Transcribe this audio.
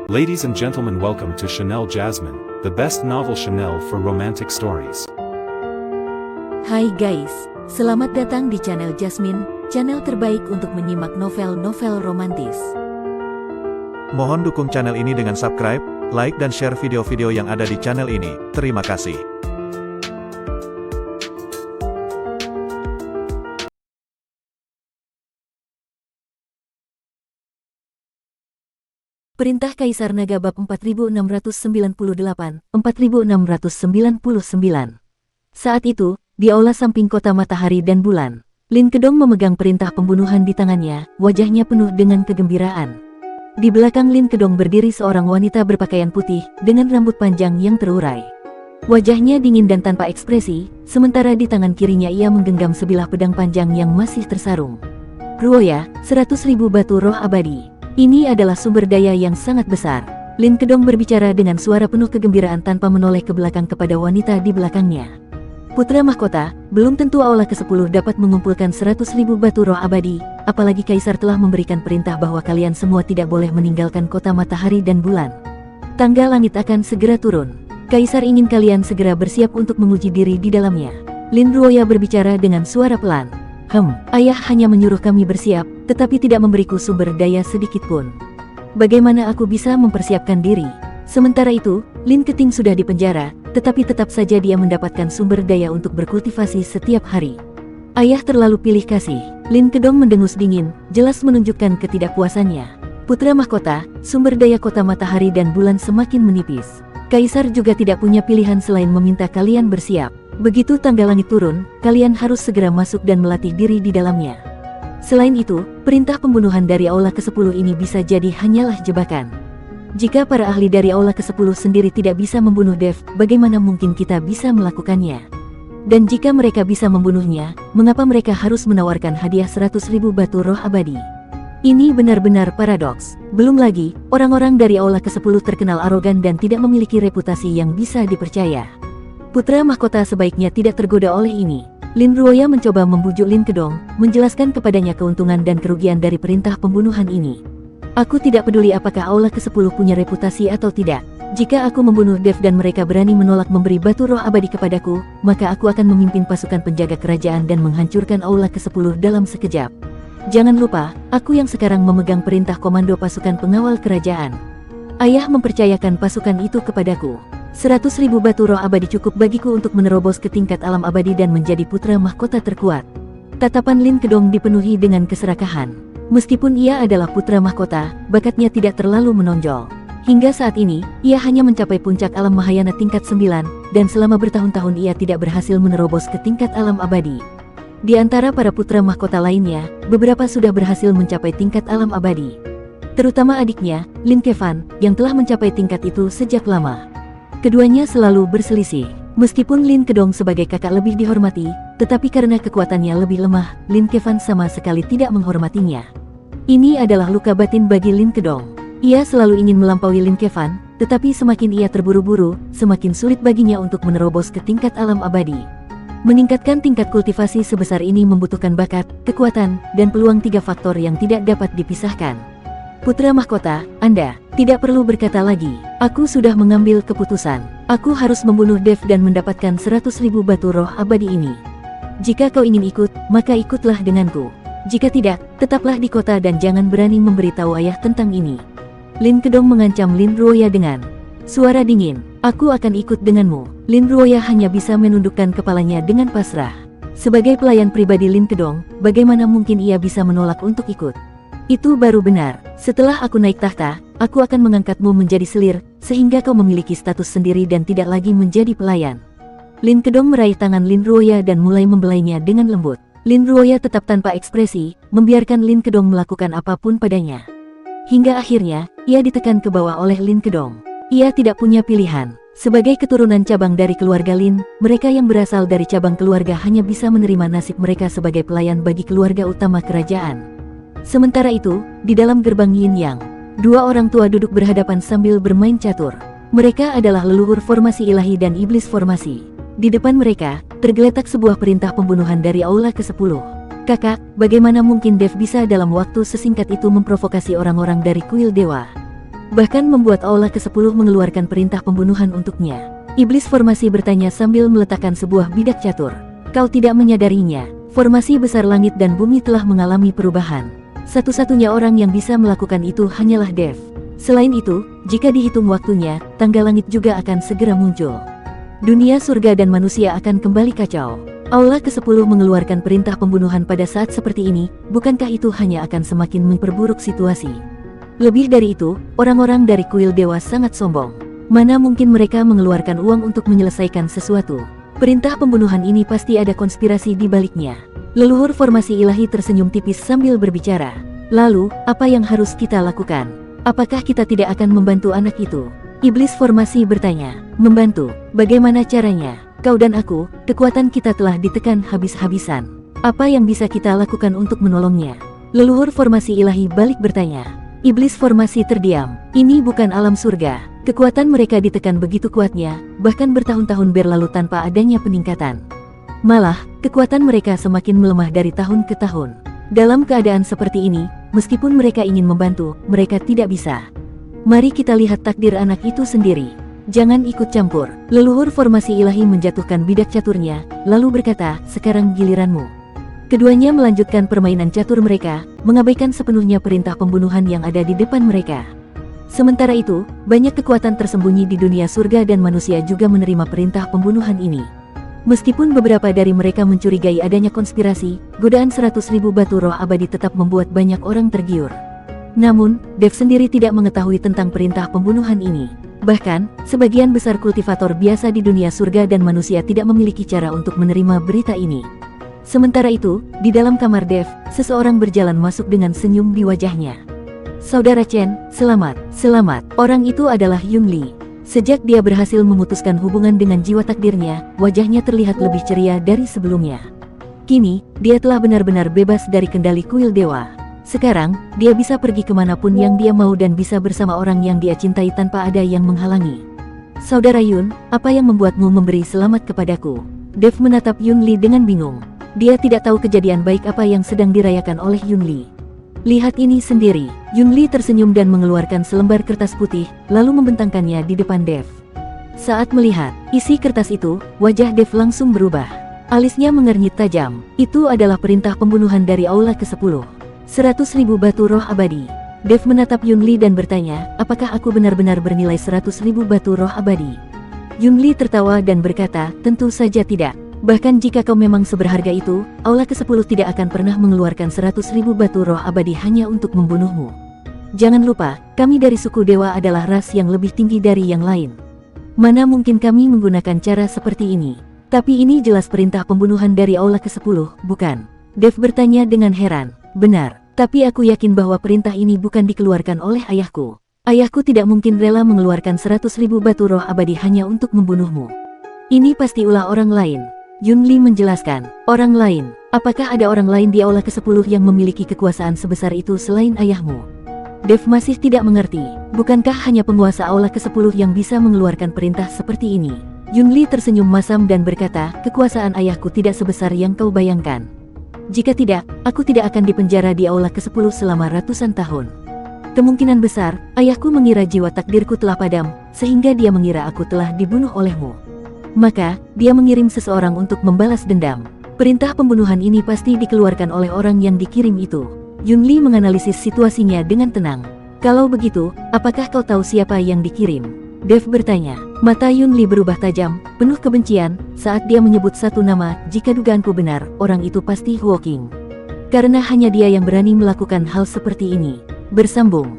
Ladies and gentlemen, welcome to Chanel Jasmine, the best novel Chanel for romantic stories. Hai guys, selamat datang di channel Jasmine, channel terbaik untuk menyimak novel-novel romantis. Mohon dukung channel ini dengan subscribe, like dan share video-video yang ada di channel ini. Terima kasih. Perintah Kaisar Naga bab 4698, 4699. Saat itu, di aula samping kota Matahari dan Bulan, Lin Kedong memegang perintah pembunuhan di tangannya, wajahnya penuh dengan kegembiraan. Di belakang Lin Kedong berdiri seorang wanita berpakaian putih, dengan rambut panjang yang terurai. Wajahnya dingin dan tanpa ekspresi, sementara di tangan kirinya ia menggenggam sebilah pedang panjang yang masih tersarung. Ruoya, 100.000 batu roh abadi. Ini adalah sumber daya yang sangat besar. Lin Kedong berbicara dengan suara penuh kegembiraan tanpa menoleh ke belakang kepada wanita di belakangnya. Putra mahkota, belum tentu aula ke-10 dapat mengumpulkan 100.000 batu roh abadi, apalagi Kaisar telah memberikan perintah bahwa kalian semua tidak boleh meninggalkan kota Matahari dan Bulan. Tangga langit akan segera turun. Kaisar ingin kalian segera bersiap untuk menguji diri di dalamnya. Lin Ruoya berbicara dengan suara pelan. Ayah hanya menyuruh kami bersiap, tetapi tidak memberiku sumber daya sedikit pun. Bagaimana aku bisa mempersiapkan diri? Sementara itu, Lin Keting sudah dipenjara, tetapi tetap saja dia mendapatkan sumber daya untuk berkultivasi setiap hari. Ayah terlalu pilih kasih. Lin Kedong mendengus dingin, jelas menunjukkan ketidakpuasannya. Putra mahkota, sumber daya kota Matahari dan Bulan semakin menipis. Kaisar juga tidak punya pilihan selain meminta kalian bersiap. Begitu tangga langit turun, kalian harus segera masuk dan melatih diri di dalamnya. Selain itu, perintah pembunuhan dari aula ke-10 ini bisa jadi hanyalah jebakan. Jika para ahli dari aula ke-10 sendiri tidak bisa membunuh Dev, bagaimana mungkin kita bisa melakukannya? Dan jika mereka bisa membunuhnya, mengapa mereka harus menawarkan hadiah 100.000 batu roh abadi? Ini benar-benar paradoks. Belum lagi, orang-orang dari aula ke-10 terkenal arogan dan tidak memiliki reputasi yang bisa dipercaya. Putra mahkota sebaiknya tidak tergoda oleh ini. Lin Ruoya mencoba membujuk Lin Kedong, menjelaskan kepadanya keuntungan dan kerugian dari perintah pembunuhan ini. Aku tidak peduli apakah aula ke-10 punya reputasi atau tidak. Jika aku membunuh Dev dan mereka berani menolak memberi batu roh abadi kepadaku, maka aku akan memimpin pasukan penjaga kerajaan dan menghancurkan aula ke-10 dalam sekejap. Jangan lupa, aku yang sekarang memegang perintah komando pasukan pengawal kerajaan. Ayah mempercayakan pasukan itu kepadaku. 100.000 batu roh abadi cukup bagiku untuk menerobos ke tingkat alam abadi dan menjadi putra mahkota terkuat. Tatapan Lin Kedong dipenuhi dengan keserakahan. Meskipun ia adalah putra mahkota, bakatnya tidak terlalu menonjol. Hingga saat ini, ia hanya mencapai puncak alam Mahayana tingkat 9, dan selama bertahun-tahun ia tidak berhasil menerobos ke tingkat alam abadi. Di antara para putra mahkota lainnya, beberapa sudah berhasil mencapai tingkat alam abadi. Terutama adiknya, Lin Kevan, yang telah mencapai tingkat itu sejak lama. Keduanya selalu berselisih. Meskipun Lin Kedong sebagai kakak lebih dihormati, tetapi karena kekuatannya lebih lemah, Lin Kevan sama sekali tidak menghormatinya. Ini adalah luka batin bagi Lin Kedong. Ia selalu ingin melampaui Lin Kevan, tetapi semakin ia terburu-buru, semakin sulit baginya untuk menerobos ke tingkat alam abadi. Meningkatkan tingkat kultivasi sebesar ini membutuhkan bakat, kekuatan, dan peluang 3 faktor yang tidak dapat dipisahkan. Putra mahkota, Anda tidak perlu berkata lagi. Aku sudah mengambil keputusan. Aku harus membunuh Dev dan mendapatkan 100.000 batu roh abadi ini. Jika kau ingin ikut, maka ikutlah denganku. Jika tidak, tetaplah di kota dan jangan berani memberitahu ayah tentang ini. Lin Kedong mengancam Lin Ruoya dengan suara dingin. Aku akan ikut denganmu. Lin Ruoya hanya bisa menundukkan kepalanya dengan pasrah. Sebagai pelayan pribadi Lin Kedong, bagaimana mungkin ia bisa menolak untuk ikut? Itu baru benar. Setelah aku naik tahta, aku akan mengangkatmu menjadi selir, sehingga kau memiliki status sendiri dan tidak lagi menjadi pelayan. Lin Kedong meraih tangan Lin Ruoya dan mulai membelainya dengan lembut. Lin Ruoya tetap tanpa ekspresi, membiarkan Lin Kedong melakukan apapun padanya. Hingga akhirnya, ia ditekan ke bawah oleh Lin Kedong. Ia tidak punya pilihan. Sebagai keturunan cabang dari keluarga Lin, mereka yang berasal dari cabang keluarga hanya bisa menerima nasib mereka sebagai pelayan bagi keluarga utama kerajaan. Sementara itu, di dalam gerbang Yin Yang, 2 orang tua duduk berhadapan sambil bermain catur. Mereka adalah leluhur formasi ilahi dan iblis formasi. Di depan mereka, tergeletak sebuah perintah pembunuhan dari aula ke-10. Kakak, bagaimana mungkin Dev bisa dalam waktu sesingkat itu memprovokasi orang-orang dari kuil dewa? Bahkan membuat Aula ke-10 mengeluarkan perintah pembunuhan untuknya. Iblis formasi bertanya sambil meletakkan sebuah bidak catur. Kau tidak menyadarinya, formasi besar langit dan bumi telah mengalami perubahan. Satu-satunya orang yang bisa melakukan itu hanyalah Dev. Selain itu, jika dihitung waktunya, tangga langit juga akan segera muncul. Dunia surga dan manusia akan kembali kacau. Aula ke-10 mengeluarkan perintah pembunuhan pada saat seperti ini, bukankah itu hanya akan semakin memperburuk situasi? Lebih dari itu, orang-orang dari kuil dewa sangat sombong. Mana mungkin mereka mengeluarkan uang untuk menyelesaikan sesuatu? Perintah pembunuhan ini pasti ada konspirasi di baliknya. Leluhur formasi ilahi tersenyum tipis sambil berbicara. Lalu, apa yang harus kita lakukan? Apakah kita tidak akan membantu anak itu? Iblis formasi bertanya. Membantu? Bagaimana caranya? Kau dan aku, kekuatan kita telah ditekan habis-habisan. Apa yang bisa kita lakukan untuk menolongnya? Leluhur formasi ilahi balik bertanya. Iblis formasi terdiam. Ini bukan alam surga. Kekuatan mereka ditekan begitu kuatnya, bahkan bertahun-tahun berlalu tanpa adanya peningkatan. Malah, kekuatan mereka semakin melemah dari tahun ke tahun. Dalam keadaan seperti ini, meskipun mereka ingin membantu, mereka tidak bisa. Mari kita lihat takdir anak itu sendiri. Jangan ikut campur. Leluhur formasi ilahi menjatuhkan bidak caturnya, lalu berkata, sekarang giliranmu. Keduanya melanjutkan permainan catur mereka, mengabaikan sepenuhnya perintah pembunuhan yang ada di depan mereka. Sementara itu, banyak kekuatan tersembunyi di dunia surga dan manusia juga menerima perintah pembunuhan ini. Meskipun beberapa dari mereka mencurigai adanya konspirasi, godaan 100.000 batu roh abadi tetap membuat banyak orang tergiur. Namun, Dev sendiri tidak mengetahui tentang perintah pembunuhan ini. Bahkan, sebagian besar kultivator biasa di dunia surga dan manusia tidak memiliki cara untuk menerima berita ini. Sementara itu, di dalam kamar Dev, seseorang berjalan masuk dengan senyum di wajahnya. Saudara Chen, selamat, selamat. Orang itu adalah Yun Li. Sejak dia berhasil memutuskan hubungan dengan jiwa takdirnya, wajahnya terlihat lebih ceria dari sebelumnya. Kini, dia telah benar-benar bebas dari kendali kuil dewa. Sekarang, dia bisa pergi kemanapun yang dia mau dan bisa bersama orang yang dia cintai tanpa ada yang menghalangi. Saudara Yun, apa yang membuatmu memberi selamat kepadaku? Dev menatap Yun Li dengan bingung. Dia tidak tahu kejadian baik apa yang sedang dirayakan oleh Yun Li. Lihat ini sendiri. Yun Li tersenyum dan mengeluarkan selembar kertas putih, lalu membentangkannya di depan Dev. Saat melihat isi kertas itu, wajah Dev langsung berubah. Alisnya mengernyit tajam. Itu adalah perintah pembunuhan dari Aula ke-10. 100.000 batu roh abadi. Dev menatap Yun Li dan bertanya, apakah aku benar-benar bernilai 100.000 batu roh abadi? Yun Li tertawa dan berkata, tentu saja tidak. Bahkan jika kau memang seberharga itu, Aula ke-10 tidak akan pernah mengeluarkan 100.000 batu roh abadi hanya untuk membunuhmu. Jangan lupa, kami dari suku dewa adalah ras yang lebih tinggi dari yang lain. Mana mungkin kami menggunakan cara seperti ini? Tapi ini jelas perintah pembunuhan dari Aula ke-10, bukan? Dev bertanya dengan heran. Benar, tapi aku yakin bahwa perintah ini bukan dikeluarkan oleh ayahku. Ayahku tidak mungkin rela mengeluarkan 100.000 batu roh abadi hanya untuk membunuhmu. Ini pasti ulah orang lain. Yun Li menjelaskan, orang lain. Apakah ada orang lain di Aula ke-10 yang memiliki kekuasaan sebesar itu selain ayahmu? Dev masih tidak mengerti. Bukankah hanya penguasa Aula ke-10 yang bisa mengeluarkan perintah seperti ini? Yun Li tersenyum masam dan berkata, kekuasaan ayahku tidak sebesar yang kau bayangkan. Jika tidak, aku tidak akan dipenjara di Aula ke-10 selama ratusan tahun. Kemungkinan besar, ayahku mengira jiwa takdirku telah padam, sehingga dia mengira aku telah dibunuh olehmu. Maka, dia mengirim seseorang untuk membalas dendam. Perintah pembunuhan ini pasti dikeluarkan oleh orang yang dikirim itu. Yun Li menganalisis situasinya dengan tenang. Kalau begitu, apakah kau tahu siapa yang dikirim? Dev bertanya. Mata Yun Li berubah tajam, penuh kebencian, saat dia menyebut satu nama. Jika dugaanku benar, orang itu pasti Huo Qing. Karena hanya dia yang berani melakukan hal seperti ini. Bersambung.